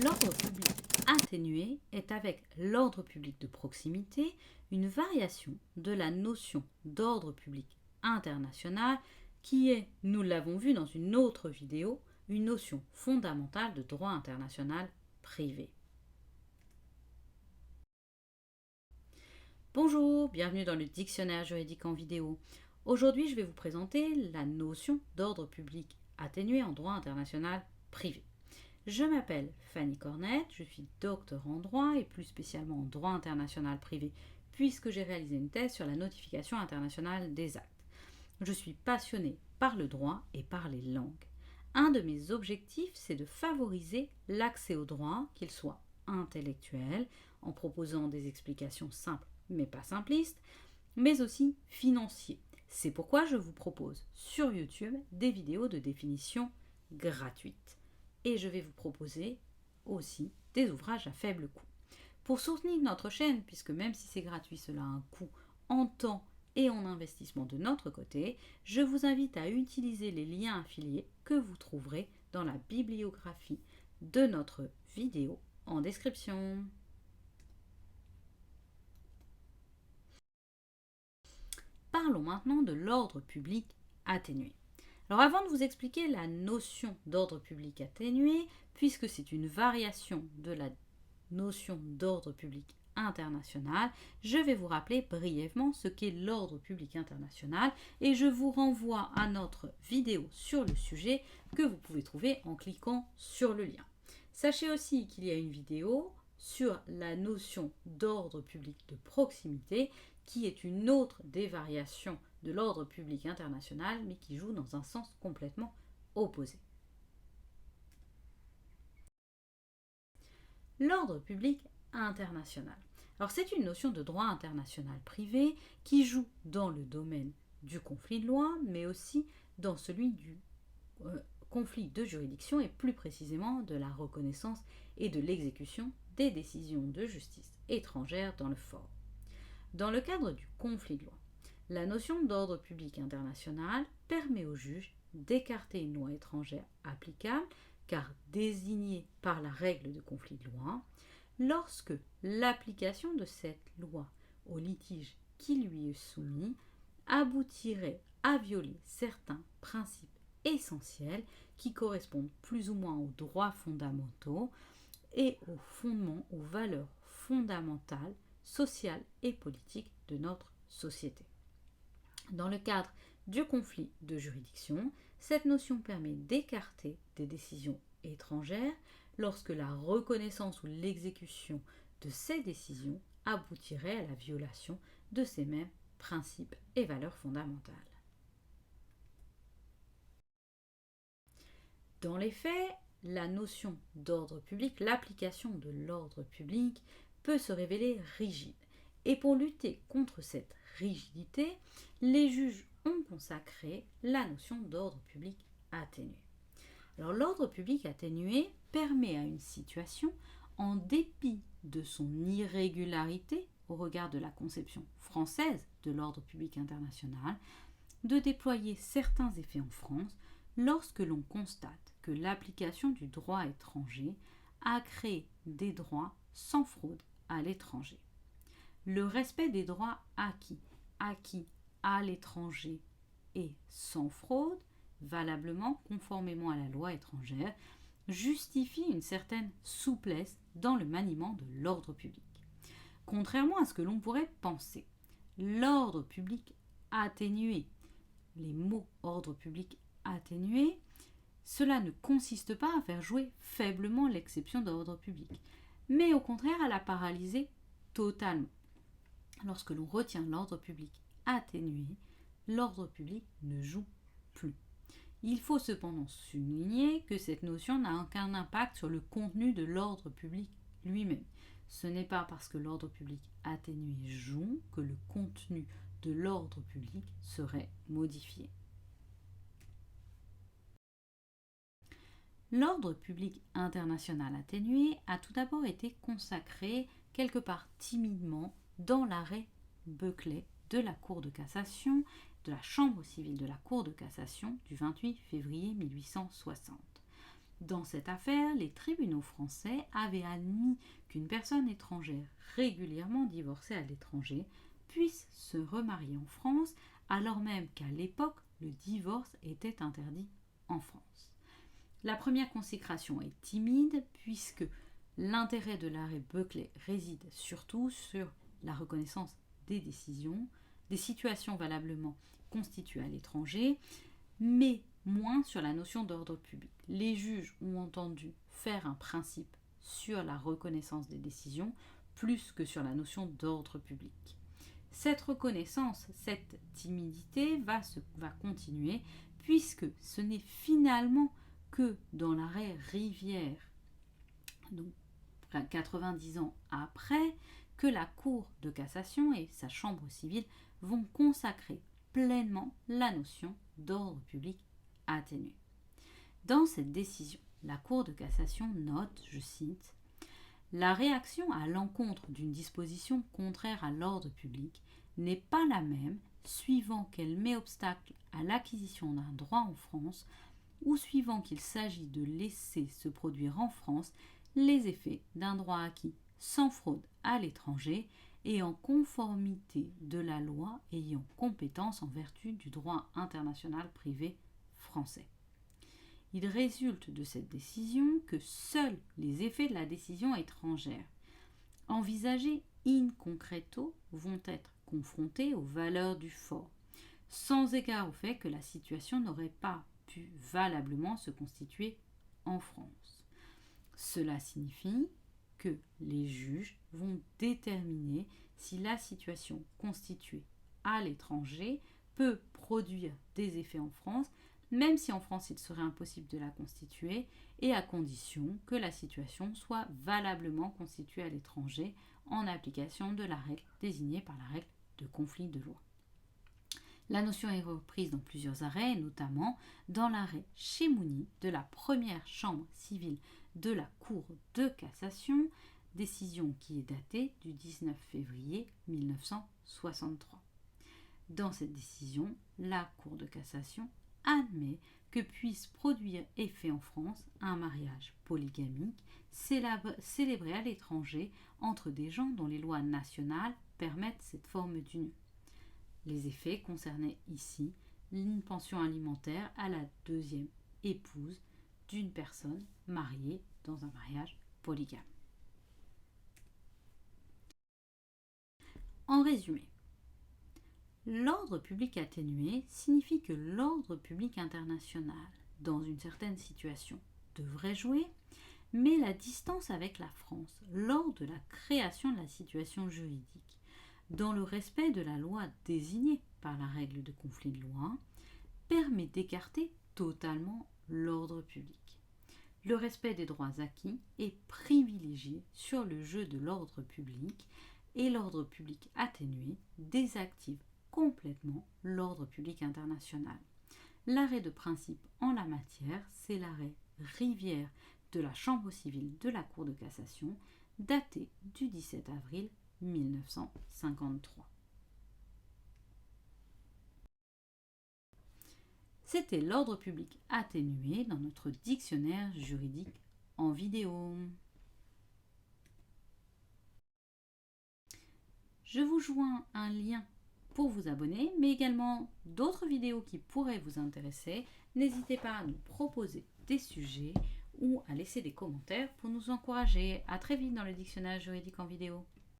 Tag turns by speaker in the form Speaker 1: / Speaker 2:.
Speaker 1: L'ordre public atténué est avec l'ordre public de proximité une variation de la notion d'ordre public international qui est, nous l'avons vu dans une autre vidéo, une notion fondamentale de droit international privé. Bonjour, bienvenue dans le dictionnaire juridique en vidéo. Aujourd'hui, je vais vous présenter la notion d'ordre public atténué en droit international privé. Je m'appelle Fanny Cornette, je suis docteur en droit et plus spécialement en droit international privé puisque j'ai réalisé une thèse sur la notification internationale des actes. Je suis passionnée par le droit et par les langues. Un de mes objectifs, c'est de favoriser l'accès au droit, qu'il soit intellectuel, en proposant des explications simples mais pas simplistes, mais aussi financier. C'est pourquoi je vous propose sur YouTube des vidéos de définition gratuites. Et je vais vous proposer aussi des ouvrages à faible coût. Pour soutenir notre chaîne, puisque même si c'est gratuit, cela a un coût en temps et en investissement de notre côté, je vous invite à utiliser les liens affiliés que vous trouverez dans la bibliographie de notre vidéo en description. Parlons maintenant de l'ordre public atténué. Alors avant de vous expliquer la notion d'ordre public atténué, puisque c'est une variation de la notion d'ordre public international, je vais vous rappeler brièvement ce qu'est l'ordre public international et je vous renvoie à notre vidéo sur le sujet que vous pouvez trouver en cliquant sur le lien. Sachez aussi qu'il y a une vidéo sur la notion d'ordre public de proximité qui est une autre des variations de l'ordre public international mais qui joue dans un sens complètement opposé. L'ordre public international. Alors c'est une notion de droit international privé qui joue dans le domaine du conflit de loi mais aussi dans celui du conflit de juridiction et plus précisément de la reconnaissance et de l'exécution des décisions de justice étrangère dans le fort. Dans le cadre du conflit de loi, la notion d'ordre public international permet au juge d'écarter une loi étrangère applicable, car désignée par la règle de conflit de loi, lorsque l'application de cette loi au litige qui lui est soumis aboutirait à violer certains principes essentiels qui correspondent plus ou moins aux droits fondamentaux et aux fondements, aux valeurs fondamentales, sociales et politiques de notre société. Dans le cadre du conflit de juridiction, cette notion permet d'écarter des décisions étrangères lorsque la reconnaissance ou l'exécution de ces décisions aboutirait à la violation de ces mêmes principes et valeurs fondamentales. Dans les faits, la notion d'ordre public, l'application de l'ordre public peut se révéler rigide. Et pour lutter contre cette rigidité, les juges ont consacré la notion d'ordre public atténué. Alors l'ordre public atténué permet à une situation, en dépit de son irrégularité au regard de la conception française de l'ordre public international, de déployer certains effets en France lorsque l'on constate que l'application du droit étranger a créé des droits sans fraude à l'étranger. Le respect des droits acquis à l'étranger et sans fraude, valablement conformément à la loi étrangère, justifie une certaine souplesse dans le maniement de l'ordre public. Contrairement à ce que l'on pourrait penser, l'ordre public atténué, les mots ordre public atténué, cela ne consiste pas à faire jouer faiblement l'exception d'ordre public, mais au contraire à la paralyser totalement. Lorsque l'on retient l'ordre public atténué, l'ordre public ne joue plus. Il faut cependant souligner que cette notion n'a aucun impact sur le contenu de l'ordre public lui-même. Ce n'est pas parce que l'ordre public atténué joue que le contenu de l'ordre public serait modifié. L'ordre public international atténué a tout d'abord été consacré quelque part timidement dans l'arrêt Buckley de la Cour de cassation, de la Chambre civile de la Cour de cassation du 28 février 1860. Dans cette affaire, les tribunaux français avaient admis qu'une personne étrangère régulièrement divorcée à l'étranger puisse se remarier en France, alors même qu'à l'époque, le divorce était interdit en France. La première consécration est timide puisque l'intérêt de l'arrêt Buckley réside surtout sur la reconnaissance des décisions, des situations valablement constituées à l'étranger, mais moins sur la notion d'ordre public. Les juges ont entendu faire un principe sur la reconnaissance des décisions plus que sur la notion d'ordre public. Cette reconnaissance, cette timidité va continuer puisque ce n'est finalement que dans l'arrêt Rivière, donc 90 ans après, que la Cour de cassation et sa chambre civile vont consacrer pleinement la notion d'ordre public atténué. Dans cette décision, la Cour de cassation note, je cite, la réaction à l'encontre d'une disposition contraire à l'ordre public n'est pas la même suivant qu'elle met obstacle à l'acquisition d'un droit en France ou suivant qu'il s'agit de laisser se produire en France les effets d'un droit acquis sans fraude à l'étranger et en conformité de la loi ayant compétence en vertu du droit international privé français. Il résulte de cette décision que seuls les effets de la décision étrangère envisagés in concreto vont être confrontés aux valeurs du fort, sans égard au fait que la situation n'aurait pas pu valablement se constituer en France. Cela signifie que les juges vont déterminer si la situation constituée à l'étranger peut produire des effets en France, même si en France il serait impossible de la constituer, et à condition que la situation soit valablement constituée à l'étranger en application de la règle désignée par la règle de conflit de loi. La notion est reprise dans plusieurs arrêts, notamment dans l'arrêt Chemouni de la première chambre civile de la Cour de cassation, décision qui est datée du 19 février 1963. Dans cette décision, la Cour de cassation admet que puisse produire effet en France un mariage polygamique célébré à l'étranger entre des gens dont les lois nationales permettent cette forme d'union. Les effets concernaient ici une pension alimentaire à la deuxième épouse d'une personne mariée dans un mariage polygame. En résumé, l'ordre public atténué signifie que l'ordre public international, dans une certaine situation, devrait jouer, mais la distance avec la France lors de la création de la situation juridique, dans le respect de la loi désignée par la règle de conflit de loi, permet d'écarter totalement l'ordre public. Le respect des droits acquis est privilégié sur le jeu de l'ordre public et l'ordre public atténué désactive complètement l'ordre public international. L'arrêt de principe en la matière, c'est l'arrêt Rivière de la Chambre civile de la Cour de cassation, daté du 17 avril 1953. C'était l'ordre public atténué dans notre dictionnaire juridique en vidéo. Je vous joins un lien pour vous abonner, mais également d'autres vidéos qui pourraient vous intéresser. N'hésitez pas à nous proposer des sujets ou à laisser des commentaires pour nous encourager. À très vite dans le dictionnaire juridique en vidéo.